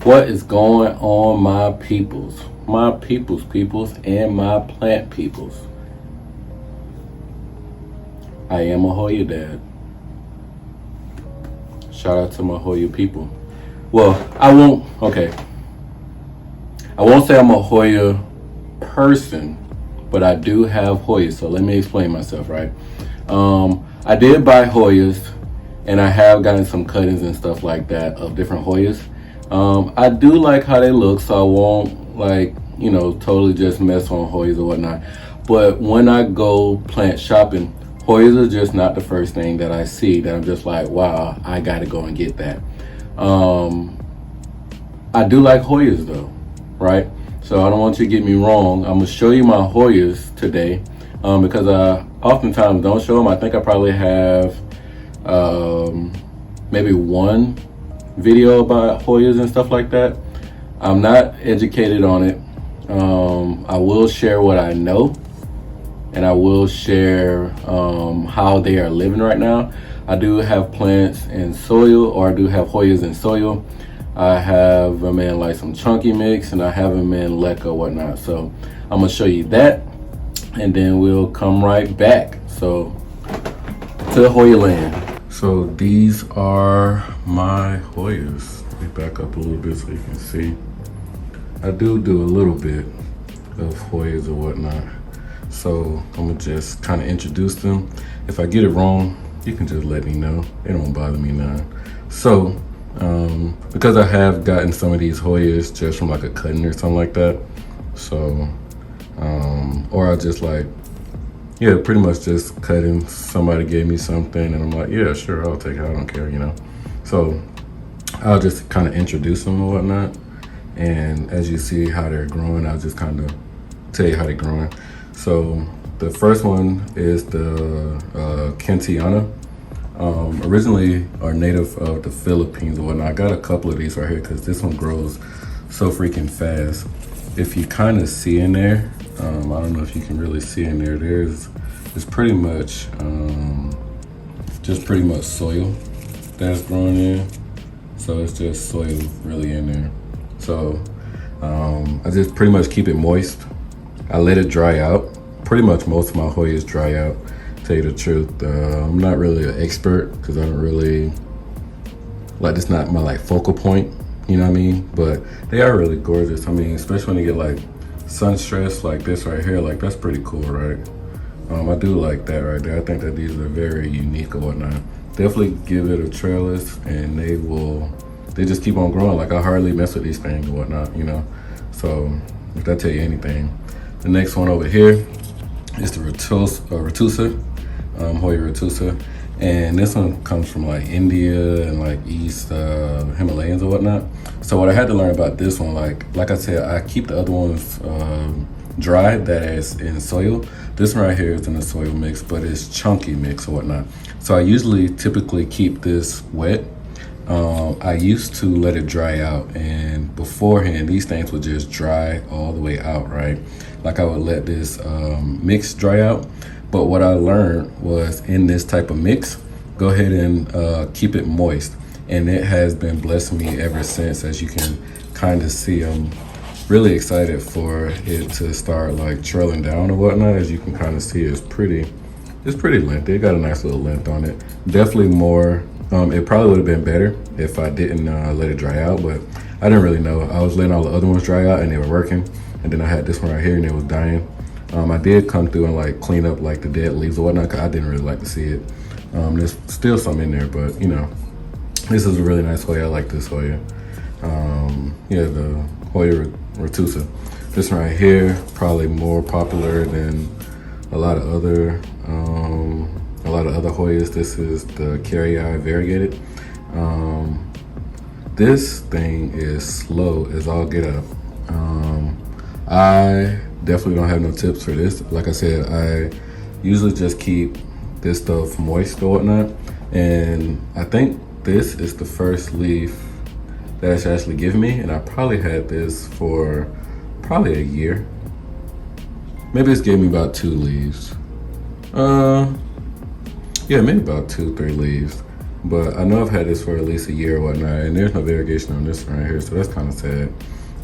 What is going on, my peoples, and my plant peoples? I am a Hoya dad. Shout out to my Hoya people. Well, I won't say I'm a Hoya person, but I do have Hoyas. So let me explain myself, right? I did buy Hoyas, and I have gotten some cuttings and stuff like that of different Hoyas. I do like how they look, so I won't totally just mess on Hoyas or whatnot. But when I go plant shopping, Hoyas are just not the first thing that I see that I'm just like, wow, I gotta go and get that. I do like Hoyas though, right? So I don't want you to get me wrong. I'm gonna show you my Hoyas today because I oftentimes don't show them. I think I probably have maybe one video about Hoyas and stuff like that. I'm not educated on it. I will share what I know, and I will share how they are living right now. I do have plants in soil, or I do have Hoyas in soil. I have them in like some chunky mix, and I have them in leca or whatnot. So I'm gonna show you that, and then we'll come right back. So to Hoya land. So these are my Hoyas. Let me back up a little bit so you can see. I do a little bit of Hoyas or whatnot. So I'm gonna just kind of introduce them. If I get it wrong, you can just let me know. It don't bother me none. So because I have gotten some of these Hoyas just from like a cutting or something like that. So or I just pretty much just cutting. Somebody gave me something and I'm like, yeah, sure, I'll take it. I don't care, So I'll just kind of introduce them or whatnot. And as you see how they're growing, I'll just kind of tell you how they're growing. So the first one is the Kentiana. Originally are native of the Philippines or whatnot. I got a couple of these right here because this one grows so freaking fast. If you kind of see in there, I don't know if you can really see in there, it's pretty much just pretty much soil that's growing in. So it's just soil really in there. So I just pretty much keep it moist. I let it dry out. Pretty much most of my Hoyas dry out, to tell you the truth. I'm not really an expert because I don't really, it's not my focal point, you know what I mean? But they are really gorgeous. I mean, especially when you get like sun stress like this right here, that's pretty cool, right? I do like that right there. I think that these are very unique or whatnot. Definitely give it a trellis and they just keep on growing. I hardly mess with these things and whatnot, So if that tell you anything. The next one over here is the Retusa, Hoya Retusa. And this one comes from India and East Himalayas or whatnot. So what I had to learn about this one, like I said, I keep the other ones dry, that is in soil. This one right here is in the soil mix, but it's chunky mix or whatnot. So I typically keep this wet. I used to let it dry out, and beforehand these things would just dry all the way out, right? I would let this mix dry out. But what I learned was in this type of mix, go ahead and keep it moist. And it has been blessing me ever since. As you can kind of see, I'm really excited for it to start trailing down or whatnot. As you can kind of see, it's pretty lengthy. It got a nice little length on it. Definitely more, it probably would have been better if I didn't let it dry out, but I didn't really know. I was letting all the other ones dry out and they were working. And then I had this one right here and it was dying. I did come through and clean up the dead leaves or whatnot, because I didn't really like to see it. There's still some in there, but this is a really nice Hoya. I like this Hoya. The Hoya Retusa. This one right here, probably more popular than a lot of other Hoyas. This is the Carrii variegated. This thing is slow as all get up. I definitely don't have no tips for this. Like I said, I usually just keep this stuff moist or whatnot. And I think this is the first leaf that it's actually given me. And I probably had this for probably a year. Maybe it's gave me about 2 leaves. Yeah, maybe about 2-3 leaves. but I know I've had this for at least a year or whatnot, and there's no variegation on this one right here, so that's kind of sad.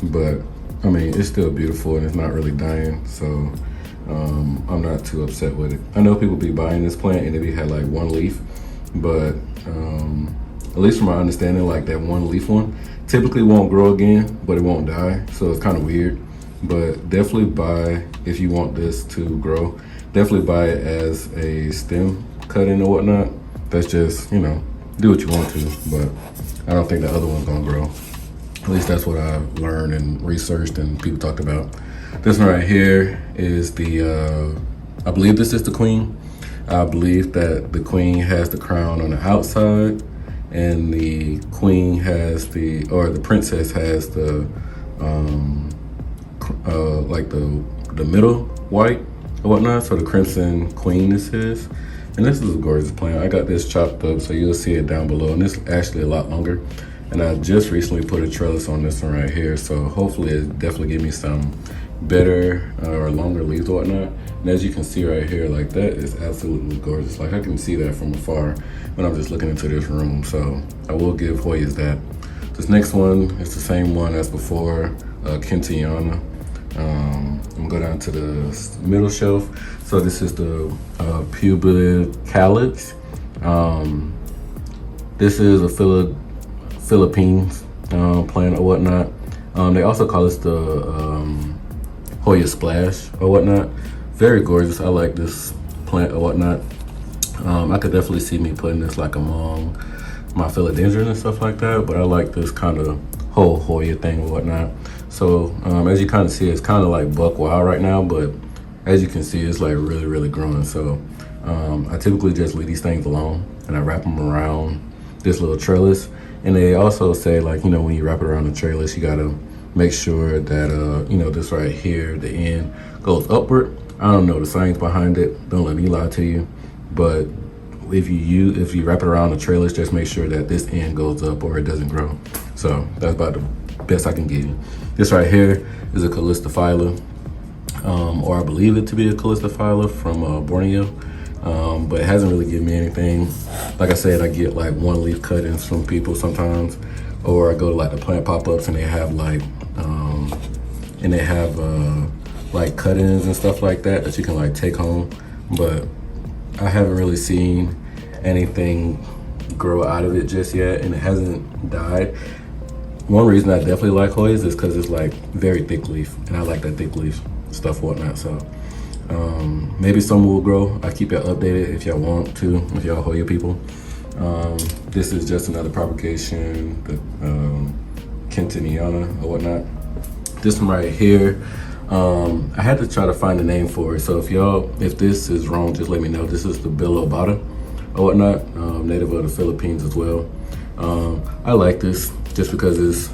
But I mean, it's still beautiful and it's not really dying, so I'm not too upset with it. I know people be buying this plant and it had like one leaf, but at least from my understanding, like that one leaf one typically won't grow again, but it won't die, so it's kind of weird. But definitely buy, if you want this to grow, definitely buy it as a stem cutting or whatnot. That's just, you know, do what you want to, but I don't think the other one's gonna grow. At least that's what I've learned and researched and people talked about. This one right here is the, I believe this is the queen. I believe that the queen has the crown on the outside, and the queen has the, or the princess has the, like the middle white or whatnot. So the crimson queen this is. And this is a gorgeous plant. I got this chopped up, so you'll see it down below. And this is actually a lot longer. And I just recently put a trellis on this one right here. So hopefully it definitely give me some better or longer leaves or whatnot. And as you can see right here, like that is absolutely gorgeous. Like I can see that from afar when I'm just looking into this room. So I will give Hoyas that. This next one is the same one as before, Kentiana. I'm gonna go down to the middle shelf. So this is the Pubicalyx. This is a Philippines plant or whatnot. They also call this the Hoya Splash or whatnot. Very gorgeous. I like this plant or whatnot. I could definitely see me putting this like among my philodendron and stuff like that, but I like this kind of whole Hoya thing or whatnot. So as you kind of see, it's kind of like buck wild right now, but as you can see, it's like really, really growing. So I typically just leave these things alone and I wrap them around this little trellis. And they also say, like, you know, when you wrap it around the trellis, you gotta make sure that, you know, this right here, the end goes upward. I don't know the science behind it. Don't let me lie to you. But if you wrap it around the trellis, just make sure that this end goes up or it doesn't grow. So that's about the best I can give you. This right here is a Calistophylla, or I believe it to be a Calistophylla from Borneo, but it hasn't really given me anything. Like I said, I get like one leaf cuttings from people sometimes, or I go to like the plant pop-ups and they have like, like cuttings and stuff like that that you can like take home, but I haven't really seen anything grow out of it just yet, and it hasn't died. One reason I definitely like Hoyas is because it's like very thick leaf, and I like that thick leaf stuff whatnot. So maybe some will grow. I keep y'all updated if y'all want to, if y'all Hoya people. This is just another propagation, the Kentiniana or whatnot. This one right here, I had to try to find a name for it. So if this is wrong, just let me know. This is the Bilobata or whatnot, native of the Philippines as well. I like this just because it's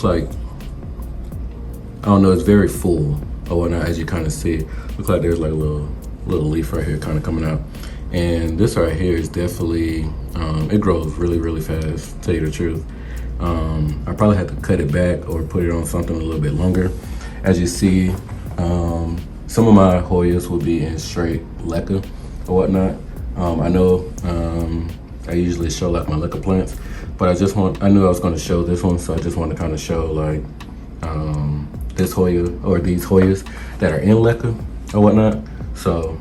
like, I don't know, it's very full or whatnot, as you kind of see. Looks like there's like a little leaf right here kind of coming out. And this right here is definitely, it grows really, really fast, to tell you the truth. I probably had to cut it back or put it on something a little bit longer. As you see, some of my Hoyas will be in straight leca or whatnot. I know I usually show like my leca plants, but I knew I was going to show this one, so I just want to kind of show like this Hoya or these Hoyas that are in leca or whatnot. So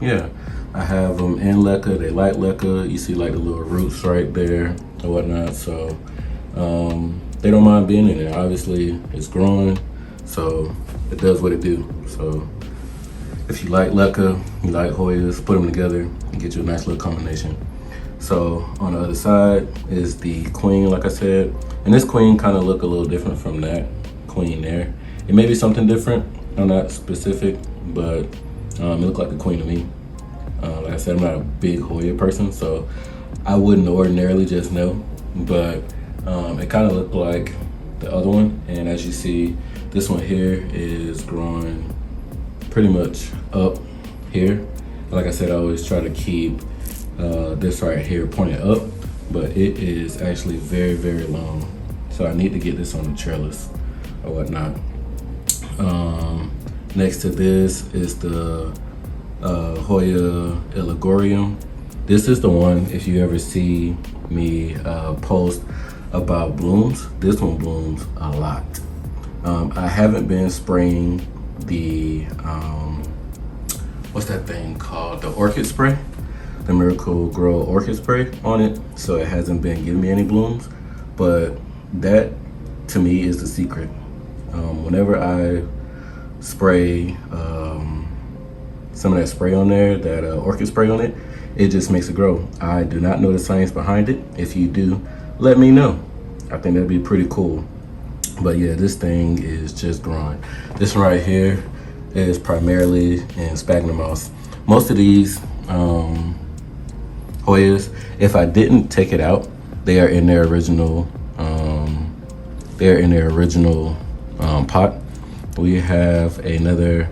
yeah, I have them in leca. They like leca. You see like the little roots right there or whatnot. So they don't mind being in there. Obviously it's growing, so it does what it do. So if you like leca, you like Hoyas, put them together and get you a nice little combination. So on the other side is the queen, like I said, and this queen kind of look a little different from that queen there. It may be something different, I'm not specific, but it looked like the queen to me. Like I said, I'm not a big Hoya person, so I wouldn't ordinarily just know, but it kind of looked like the other one. And as you see, this one here is growing pretty much up here. Like I said, I always try to keep this right here pointed up, but it is actually very, very long. So I need to get this on the trellis or whatnot. Next to this is the Hoya Eligorium. This is the one, if you ever see me post about blooms, this one blooms a lot. I haven't been spraying the, what's that thing called? The orchid spray, the Miracle Grow orchid spray on it. So it hasn't been giving me any blooms, but that to me is the secret. Whenever I spray some of that spray on there, that orchid spray on it, it just makes it grow. I do not know the science behind it. If you do, let me know. I think that'd be pretty cool. But yeah, this thing is just growing. This one right here is primarily in Spagnomoss moss. Most of these Hoyas, if I didn't take it out, they are in their original pot. We have another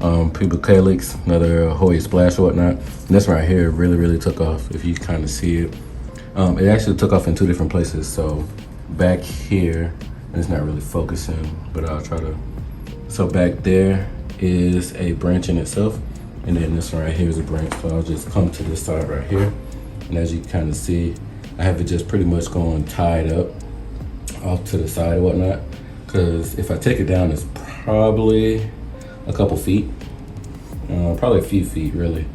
Calyx, another Hoya splash or whatnot. And this right here really took off. If you kind of see it, it actually took off in 2 different places. So back here, and it's not really focusing, but I'll try to. So back there is a branch in itself, and then this one right here is a branch. So I'll just come to this side right here, and as you can kind of see, I have it just pretty much going tied up off to the side and whatnot. Because if I take it down, it's probably a couple feet, probably a few feet really.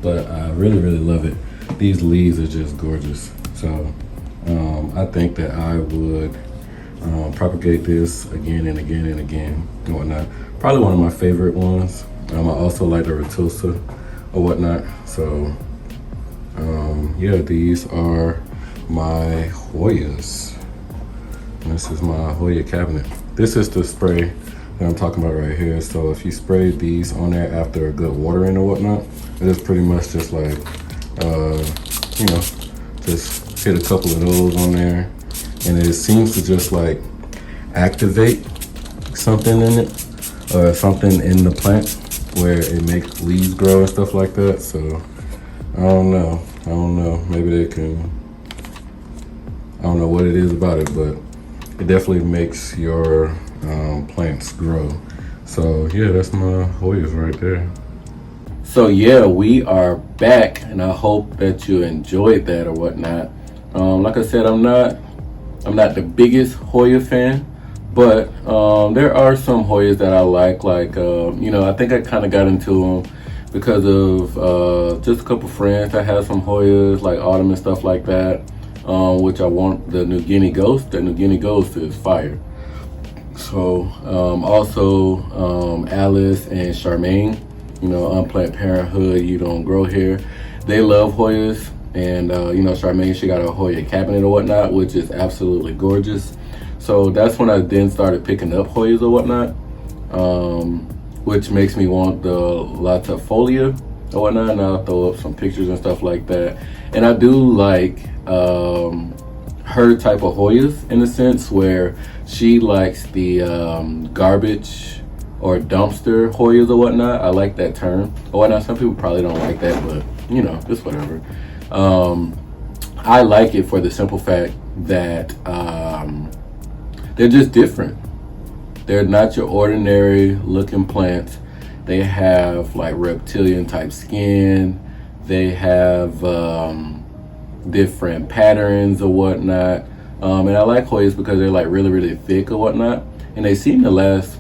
But I really love it. These leaves are just gorgeous. So I think that I would propagate this again and again and again and whatnot. Probably one of my favorite ones. I also like the Rotusa or whatnot. So yeah, these are my Hoyas. And this is my Hoya cabinet. This is the spray that I'm talking about right here. So if you spray these on there after a good watering or whatnot, it is pretty much just like, you know, just hit a couple of those on there, and it seems to just like activate something in it, or something in the plant where it makes leaves grow and stuff like that. So I don't know, maybe they can, I don't know what it is about it, but it definitely makes your plants grow. So yeah, that's my Hoyas right there. So yeah, we are back, and I hope that you enjoyed that or whatnot. Like I said, I'm not the biggest Hoya fan, but there are some Hoyas that I like. You know, I think I kind of got into them because of just a couple friends that have some Hoyas, like Autumn and stuff like that, which I want the New Guinea Ghost. The New Guinea Ghost is fire. So also Alice and Charmaine, you know, Unplanned Parenthood, You Don't Grow Here, they love Hoyas. And you know, Charmaine, she got a Hoya cabinet or whatnot, which is absolutely gorgeous. So that's when I then started picking up Hoyas or whatnot, which makes me want the Latifolia or whatnot. And I'll throw up some pictures and stuff like that. And I do like her type of Hoyas in a sense where she likes the garbage or dumpster Hoyas or whatnot. I like that term or whatnot. Some people probably don't like that, but you know, just whatever. I like it for the simple fact that they're just different. They're not your ordinary looking plants. They have like reptilian type skin. They have different patterns or whatnot. And I like Hoyas because they're like really thick or whatnot. And they seem to last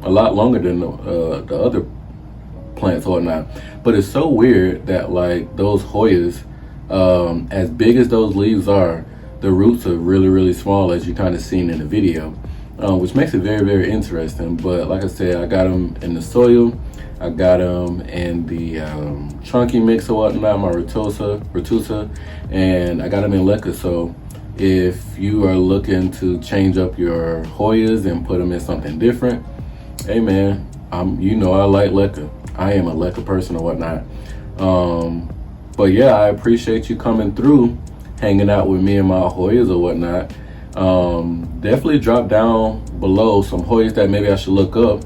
a lot longer than the other plants or whatnot. But it's so weird that like those Hoyas, as big as those leaves are, the roots are really small, as you kind of seen in the video, which makes it very interesting. But like I said, I got them in the soil, I got them in the chunky mix or whatnot, my Rotusa, and I got them in leca. So if you are looking to change up your Hoyas and put them in something different, hey man, you know I like leca. I am a leca person or whatnot. But yeah, I appreciate you coming through, hanging out with me and my Hoyas or whatnot. Definitely drop down below some Hoyas that maybe I should look up.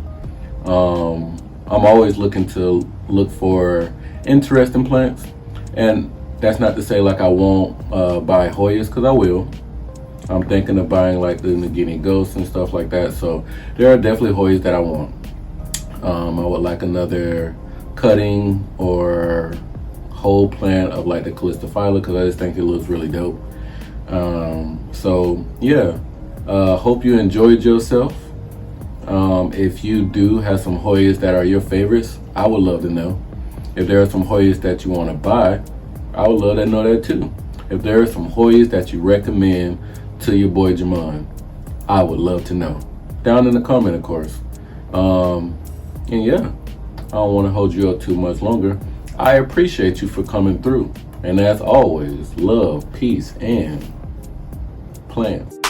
I'm always looking to look for interesting plants, and that's not to say like I won't buy Hoyas, because I will. I'm thinking of buying like the New Guinea Ghosts and stuff like that. So there are definitely Hoyas that I want. I would like another cutting or whole plant of like the Calistophylla because I just think it looks really dope. So yeah, hope you enjoyed yourself. If you do have some Hoyas that are your favorites, I would love to know. If there are some Hoyas that you want to buy, I would love to know that too. If there are some Hoyas that you recommend to your boy Jamon, I would love to know. Down in the comment, of course. And yeah, I don't want to hold you up too much longer. I appreciate you for coming through. And as always, love, peace, and plants.